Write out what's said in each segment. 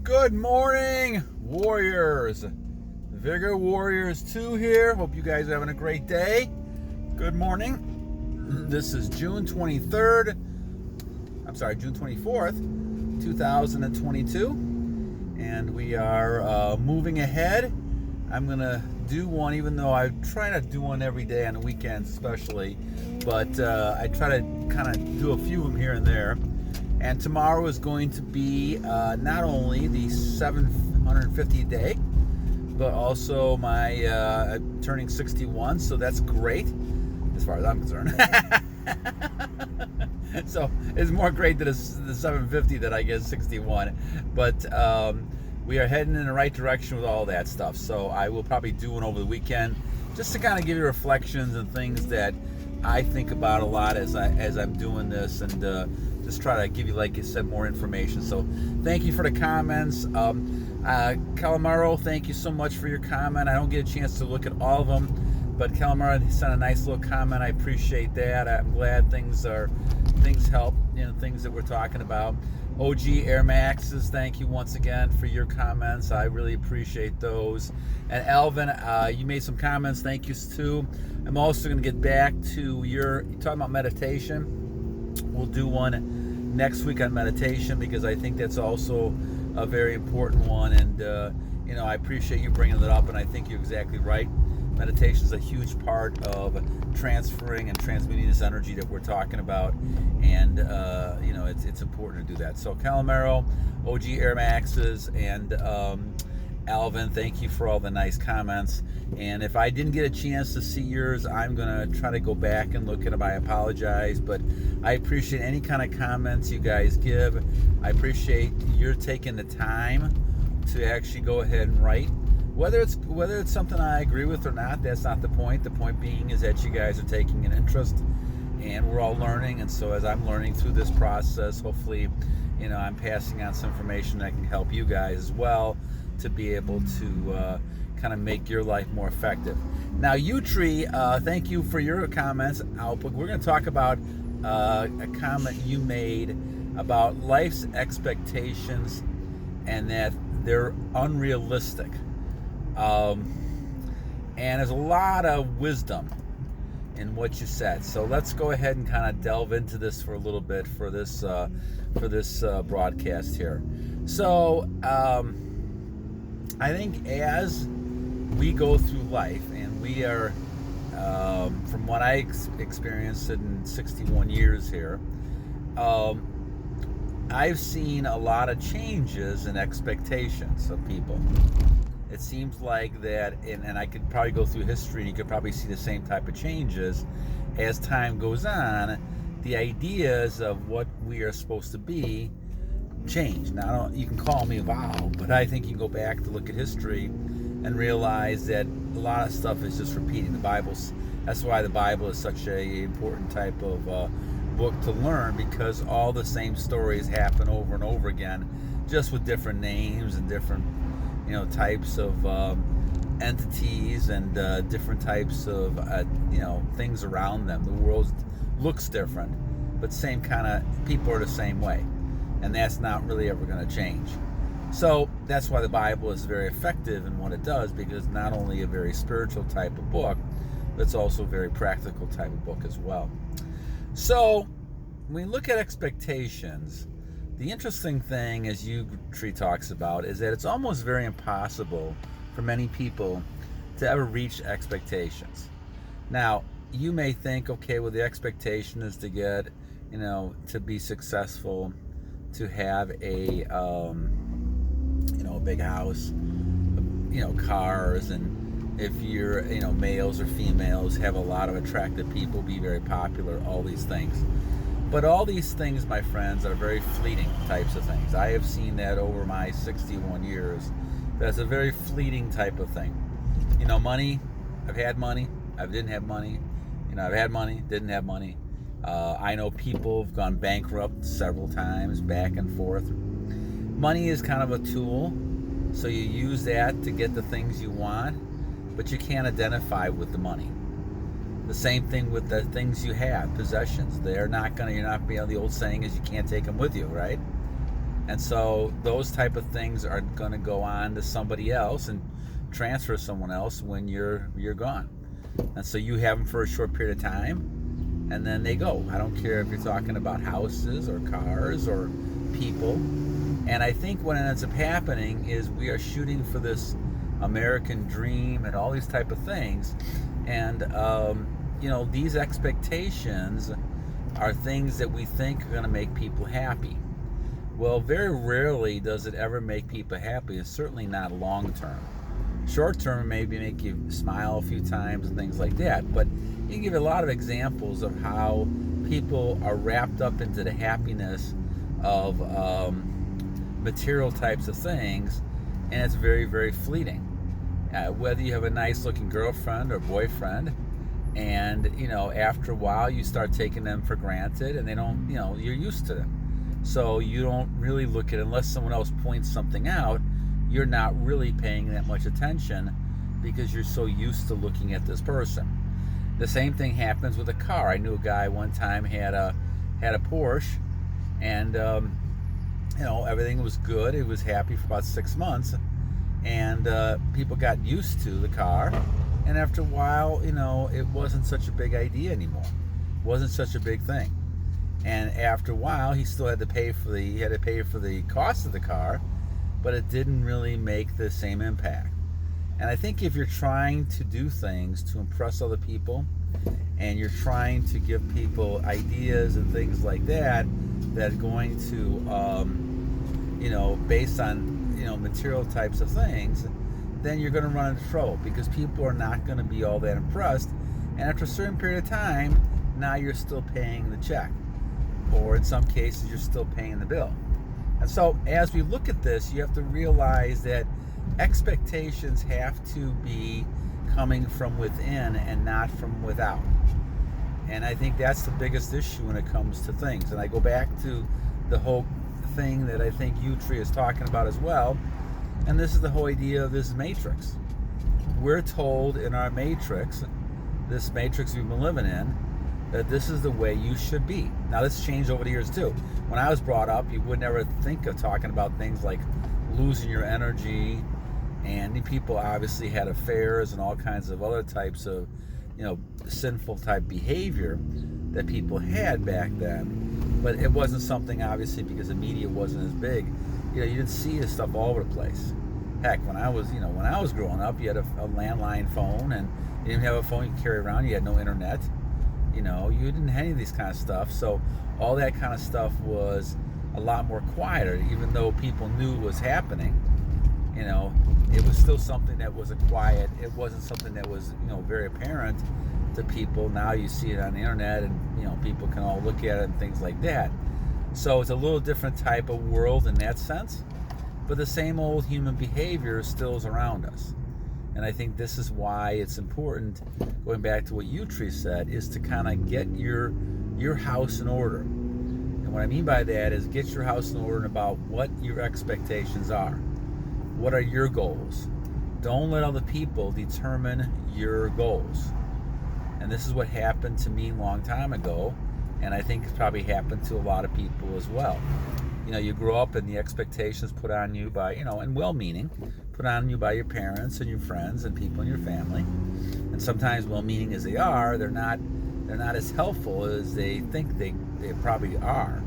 Good morning, Warriors. Vigor Warriors 2 here. Hope you guys are having a great day. Good morning. This is June 24th, 2022. And we are moving ahead. I'm going to do one, even though I try to do one every day on the weekends especially. But I try to kind of do a few of them here and there. And tomorrow is going to be not only the 750th day, but also my turning 61. So that's great, as far as I'm concerned. So it's more great that it's the 750 that I get 61. But we are heading in the right direction with all that stuff. So I will probably do one over the weekend, just to kind of give you reflections and things that I think about a lot as I'm doing this, and just try to give you, like I said, more information. So thank you for the comments. Calamaro, thank you so much for your comment. I don't get a chance to look at all of them, but Calamaro sent a nice little comment. I appreciate that. I'm glad things help, things that we're talking about. OG Air Maxes, thank you once again for your comments. I really appreciate those. And Alvin, you made some comments. Thank you too. I'm also going to get back to you're talking about meditation. We'll do one next week on meditation, because I think that's also a very important one. And I appreciate you bringing it up, and I think you're exactly right. Meditation is a huge part of transferring and transmitting this energy that we're talking about, and it's important to do that. So Calamaro, OG Air Maxes, and Alvin, thank you for all the nice comments. And if I didn't get a chance to see yours, I'm gonna try to go back and look at them. I apologize, but I appreciate any kind of comments you guys give. I appreciate you're taking the time to actually go ahead and write. Whether it's something I agree with or not, that's not the point. The point being is that you guys are taking an interest, and we're all learning. And so as I'm learning through this process, hopefully, I'm passing on some information that can help you guys as well to be able to kind of make your life more effective. Now, Yew Tree, thank you for your comments. We're going to talk about a comment you made about life's expectations and that they're unrealistic. And there's a lot of wisdom in what you said. So let's go ahead and kind of delve into this for a little bit for this broadcast here. So I think as we go through life, and we are, from what I experienced in 61 years here, I've seen a lot of changes in expectations of people. It seems like that, and I could probably go through history, and you could probably see the same type of changes as time goes on. The ideas of what we are supposed to be change. Now, you can call me wow, but I think you can go back to look at history and realize that a lot of stuff is just repeating. That's why the Bible is such a important type of book to learn, because all the same stories happen over and over again, just with different names and different types of entities and different types of things around them. The world looks different, but same kind of people are the same way, and that's not really ever going to change. So that's why the Bible is very effective in what it does, because it's not only a very spiritual type of book, but it's also a very practical type of book as well. So when we look at expectations, the interesting thing, as Yew Tree talks about, is that it's almost very impossible for many people to ever reach expectations. Now, you may think, okay, well, the expectation is to get, to be successful, to have a big house, cars, and if you're, males or females, have a lot of attractive people, be very popular, all these things. But all these things, my friends, are very fleeting types of things. I have seen that over my 61 years. That's a very fleeting type of thing. Money, I've had money, I didn't have money. I've had money, didn't have money. I know people have gone bankrupt several times, back and forth. Money is kind of a tool, so you use that to get the things you want, but you can't identify with the money. The same thing with the things you have, possessions. You're not the old saying is you can't take them with you, right? And so those type of things are going to go on to somebody else and transfer to someone else when you're gone. And so you have them for a short period of time, and then they go. I don't care if you're talking about houses or cars or people. And I think what ends up happening is we are shooting for this American dream and all these type of things. And, these expectations are things that we think are going to make people happy. Well, very rarely does it ever make people happy. It's certainly not long term. Short term, maybe make you smile a few times and things like that. But you can give a lot of examples of how people are wrapped up into the happiness of material types of things, and it's very, very fleeting. Whether you have a nice looking girlfriend or boyfriend, and after a while you start taking them for granted, and they don't, you're used to them. So you don't really look at it unless someone else points something out. You're not really paying that much attention because you're so used to looking at this person. The same thing happens with a car. I knew a guy one time had a Porsche, and everything was good. He was happy for about 6 months, and people got used to the car, and after a while, it wasn't such a big idea anymore. It wasn't such a big thing. And after a while, he still had to pay for the cost of the car, but it didn't really make the same impact. And I think if you're trying to do things to impress other people, and you're trying to give people ideas and things like that are going to, based on, material types of things, then you're going to run into trouble because people are not going to be all that impressed. And after a certain period of time, now you're still paying the check. Or in some cases, you're still paying the bill. And so as we look at this, you have to realize that expectations have to be coming from within and not from without. And I think that's the biggest issue when it comes to things. And I go back to the whole thing that I think Yew Tree is talking about as well. And this is the whole idea of this matrix. We're told in our matrix, this matrix we've been living in, that this is the way you should be. Now, this changed over the years too. When I was brought up, you would never think of talking about things like losing your energy, and people obviously had affairs and all kinds of other types of, sinful type behavior that people had back then. But it wasn't something, obviously, because the media wasn't as big. You didn't see this stuff all over the place. Heck, when I was growing up, you had a landline phone, and you didn't have a phone you could carry around. You had no internet. You didn't have any of these kind of stuff. So all that kind of stuff was a lot more quieter, even though people knew it was happening. It was still something that was quiet. It wasn't something that was, very apparent to people. Now you see it on the internet, and, people can all look at it and things like that. So it's a little different type of world in that sense, but the same old human behavior still is around us. And I think this is why it's important, going back to what Yew Tree said, is to kind of get your house in order. And what I mean by that is get your house in order about what your expectations are. What are your goals? Don't let other people determine your goals. And this is what happened to me a long time ago, and I think it's probably happened to a lot of people as well. You grow up and the expectations put on you by, and well-meaning, put on you by your parents and your friends and people in your family. And sometimes, well-meaning as they are, they're not as helpful as they think they probably are,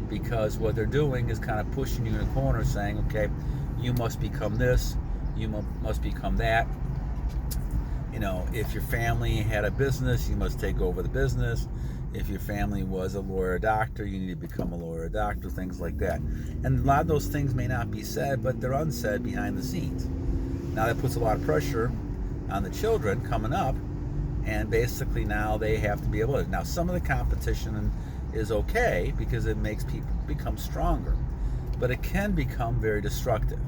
because what they're doing is kind of pushing you in a corner, saying, okay, you must become this, you must become that. If your family had a business, you must take over the business. If your family was a lawyer or doctor, you need to become a lawyer or doctor, things like that. And a lot of those things may not be said, but they're unsaid behind the scenes. Now that puts a lot of pressure on the children coming up, and basically now they have to be able to. Now some of the competition is okay because it makes people become stronger, but it can become very destructive.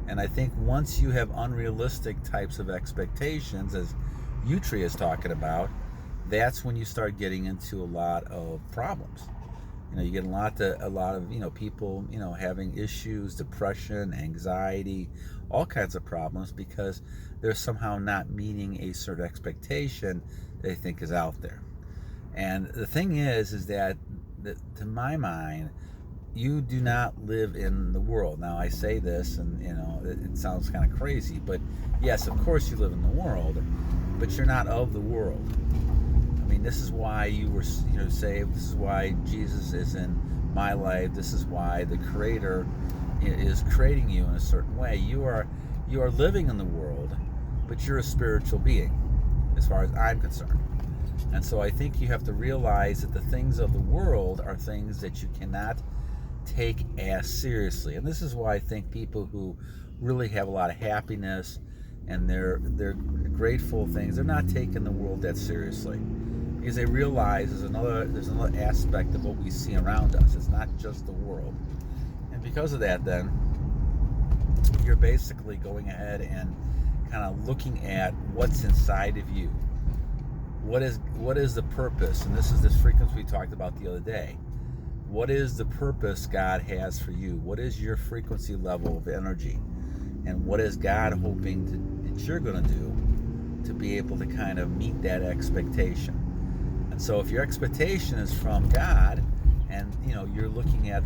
And I think once you have unrealistic types of expectations, as Yew Tree is talking about, that's when you start getting into a lot of problems. You get a lot of people having issues, depression, anxiety, all kinds of problems because they're somehow not meeting a certain expectation they think is out there. And the thing is that to my mind, you do not live in the world. Now I say this, and it sounds kind of crazy, but yes, of course you live in the world, but you're not of the world. I mean, this is why you were, saved. This is why Jesus is in my life. This is why the Creator is creating you in a certain way. You are living in the world, but you're a spiritual being, as far as I'm concerned. And so I think you have to realize that the things of the world are things that you cannot take as seriously. And this is why I think people who really have a lot of happiness and they're grateful things, they're not taking the world that seriously, because they realize there's another aspect of what we see around us. It's not just the world. And because of that, then you're basically going ahead and kind of looking at what's inside of you. What is the purpose? And this is this frequency we talked about the other day. What is the purpose God has for you? What is your frequency level of energy? And what is God hoping that you're going to do to be able to kind of meet that expectation? And so if your expectation is from God, and you're looking at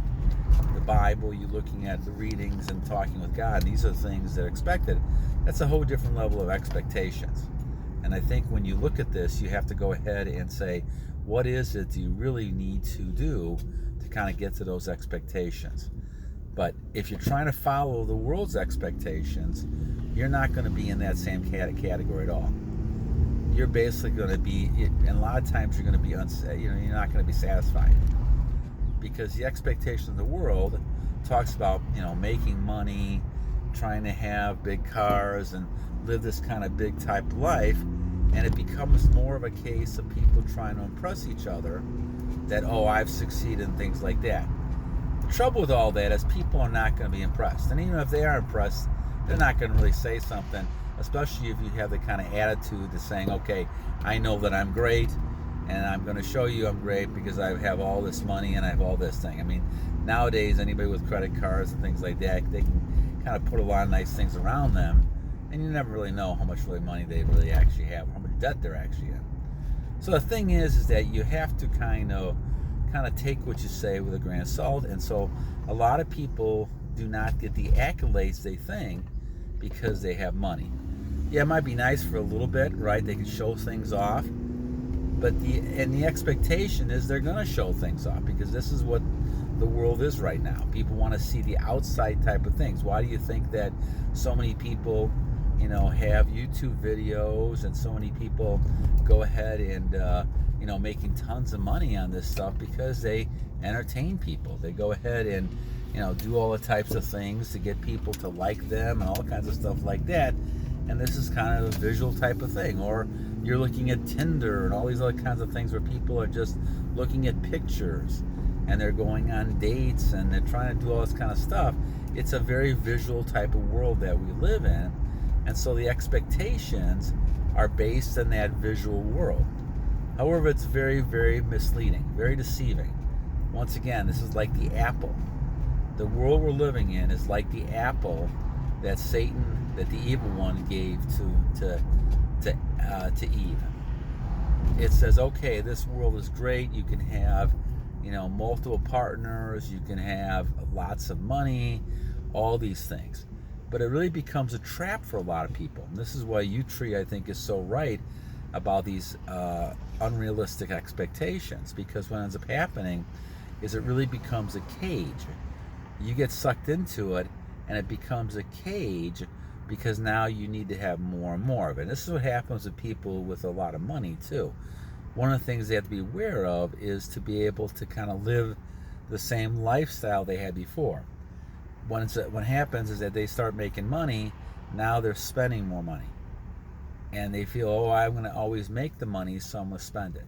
the Bible, you're looking at the readings and talking with God, these are things that are expected, that's a whole different level of expectations. And I think when you look at this, you have to go ahead and say, what is it you really need to do to kind of get to those expectations? But if you're trying to follow the world's expectations, you're not going to be in that same category at all. You're basically going to be, and a lot of times you're going to be, you're not going to be satisfied, because the expectation of the world talks about, making money, trying to have big cars and live this kind of big type of life, and it becomes more of a case of people trying to impress each other, that, I've succeeded and things like that. The trouble with all that is people are not going to be impressed, and even if they are impressed, they're not going to really say something, especially if you have the kind of attitude to saying, okay, I know that I'm great, and I'm going to show you I'm great because I have all this money and I have all this thing. I mean, nowadays, anybody with credit cards and things like that, they can kind of put a lot of nice things around them, and you never really know how much really money they really actually have, how much debt they're actually in. So the thing is that you have to kind of take what you say with a grain of salt. And so a lot of people do not get the accolades they think because they have money. Yeah, it might be nice for a little bit, right? They can show things off, but the expectation is they're going to show things off, because this is what the world is right now. People want to see the outside type of things. Why do you think that so many people have YouTube videos, and so many people go ahead and making tons of money on this stuff? Because they entertain people. They go ahead and do all the types of things to get people to like them and all kinds of stuff like that. And this is kind of a visual type of thing. Or you're looking at Tinder and all these other kinds of things where people are just looking at pictures and they're going on dates and they're trying to do all this kind of stuff. It's a very visual type of world that we live in. And so the expectations are based on that visual world. However, it's very, very misleading, very deceiving. Once again, this is like the apple. The world we're living in is like the apple that Satan, that the evil one gave to Eve. It says, okay, this world is great. You can have, multiple partners. You can have lots of money, all these things. But it really becomes a trap for a lot of people. And this is why Yew Tree, I think, is so right about these unrealistic expectations, because what ends up happening is it really becomes a cage. You get sucked into it, and it becomes a cage, because now you need to have more and more of it. And this is what happens with people with a lot of money too. One of the things they have to be aware of is to be able to kind of live the same lifestyle they had before. What happens is that they start making money, now they're spending more money. And they feel, I'm going to always make the money, so I'm going to spend it.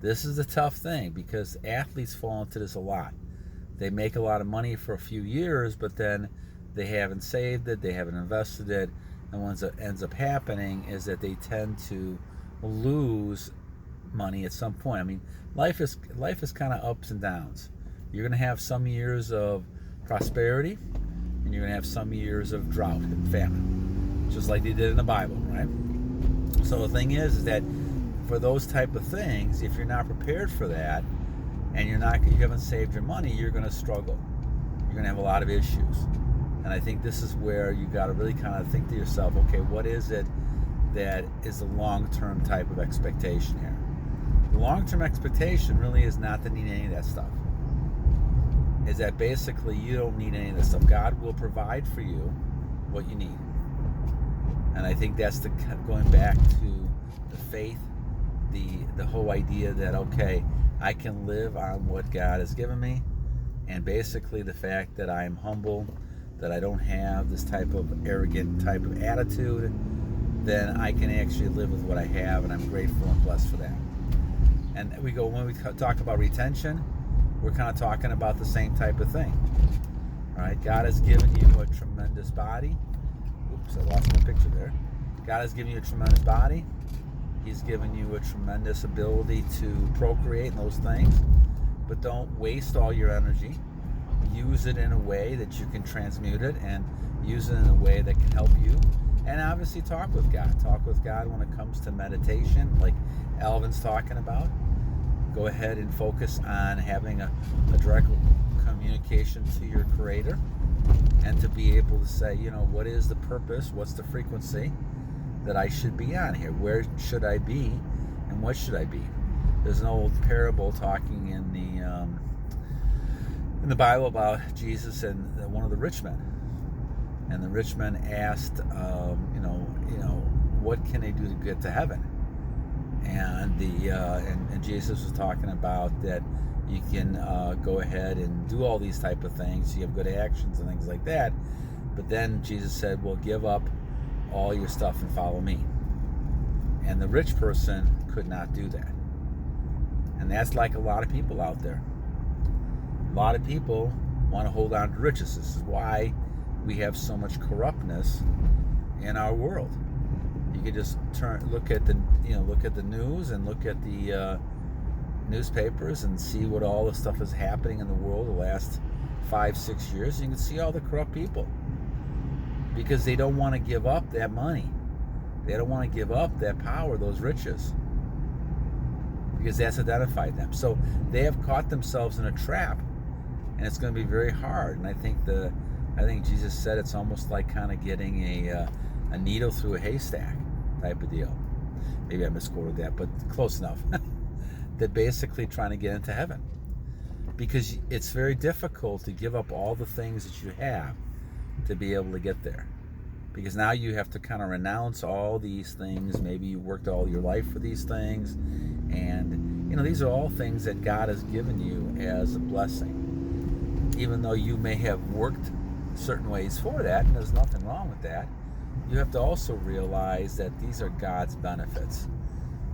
This is the tough thing, because athletes fall into this a lot. They make a lot of money for a few years, but then they haven't saved it, they haven't invested it, and what ends up happening is that they tend to lose money at some point. I mean, life is kind of ups and downs. You're going to have some years of prosperity, and you're going to have some years of drought and famine, just like they did in the Bible, right? So the thing is that for those type of things, if you're not prepared for that, and you haven't saved your money, you're going to struggle. You're going to have a lot of issues. And I think this is where you got to really kind of think to yourself, okay, what is it that is a long-term type of expectation here? The long-term expectation really is not to need any of that stuff. Is that basically you don't need any of this stuff. God will provide for you what you need. And I think that's going back to the faith, the whole idea that, okay, I can live on what God has given me, and basically the fact that I'm humble, that I don't have this type of arrogant type of attitude, then I can actually live with what I have, and I'm grateful and blessed for that. And when we talk about retention, we're kind of talking about the same type of thing. All right, God has given you a tremendous body. Oops, I lost my picture there. God has given you a tremendous body. He's given you a tremendous ability to procreate and those things. But don't waste all your energy. Use it in a way that you can transmute it, and use it in a way that can help you. And obviously talk with God. Talk with God when it comes to meditation, like Alvin's talking about. Go ahead and focus on having a direct communication to your Creator, and to be able to say, what is the purpose? What's the frequency that I should be on here? Where should I be, and what should I be? There's an old parable talking in the Bible about Jesus and one of the rich men. And the rich man asked, what can they do to get to heaven? And and Jesus was talking about that you can go ahead and do all these type of things. You have good actions and things like that. But then Jesus said, well, give up all your stuff and follow me. And the rich person could not do that. And that's like a lot of people out there. A lot of people want to hold on to riches. This is why we have so much corruptness in our world. You can just look at the news and look at the newspapers and see what all the stuff is happening in the world the last 5-6 years. You can see all the corrupt people, because they don't want to give up that money. They don't want to give up that power, those riches, because that's identified them. So they have caught themselves in a trap, and it's going to be very hard. And I think Jesus said it's almost like kind of getting a needle through a haystack type of deal. Maybe I misquoted that, but close enough. That basically trying to get into heaven, because it's very difficult to give up all the things that you have to be able to get there, because now you have to kind of renounce all these things. Maybe you worked all your life for these things, and these are all things that God has given you as a blessing, even though you may have worked certain ways for that, and there's nothing wrong with that. You have to also realize that these are God's benefits.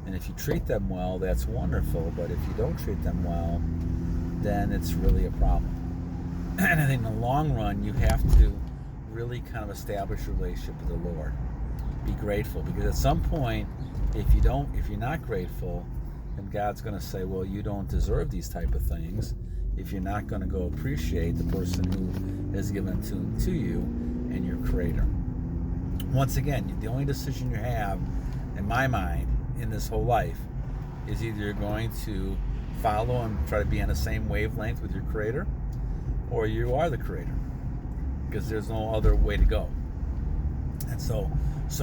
And if you treat them well, that's wonderful. But if you don't treat them well, then it's really a problem. And I think in the long run, you have to really kind of establish a relationship with the Lord. Be grateful, because at some point, if you're not grateful, then God's going to say, well, you don't deserve these type of things, if you're not going to go appreciate the person who has given to you and your Creator. Once again, the only decision you have, in my mind, in this whole life, is either you're going to follow and try to be on the same wavelength with your Creator, or you are the Creator, because there's no other way to go. And so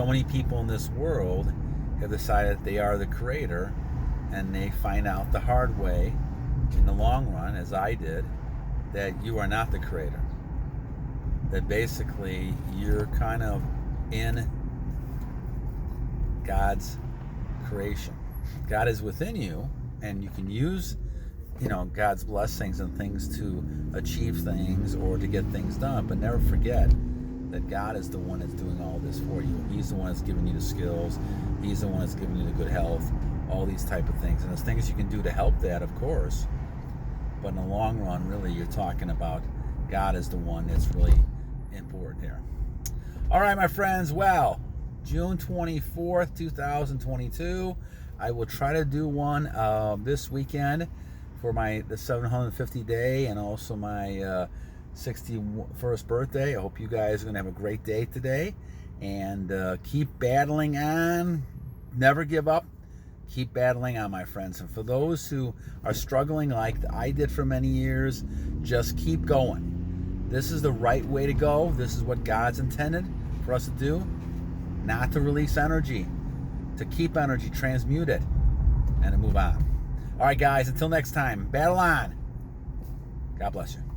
many people in this world have decided they are the Creator, and they find out the hard way in the long run, as I did, that you are not the Creator. That basically you're kind of in God's creation. God is within you, and you can use God's blessings and things to achieve things or to get things done, but never forget that God is the one that's doing all this for you. He's the one that's giving you the skills. He's the one that's giving you the good health, all these type of things. And there's things you can do to help that, of course, but in the long run, really, you're talking about God is the one that's really important here. All right, my friends, well, June 24th, 2022. I will try to do one this weekend for the 750 day and also my 61st birthday. I hope you guys are going to have a great day today, and keep battling on. Never give up. Keep battling on, my friends. And for those who are struggling like I did for many years, just keep going. This is the right way to go. This is what God's intended for us to do. Not to release energy, to keep energy, transmute it, and to move on. All right, guys, until next time, battle on. God bless you.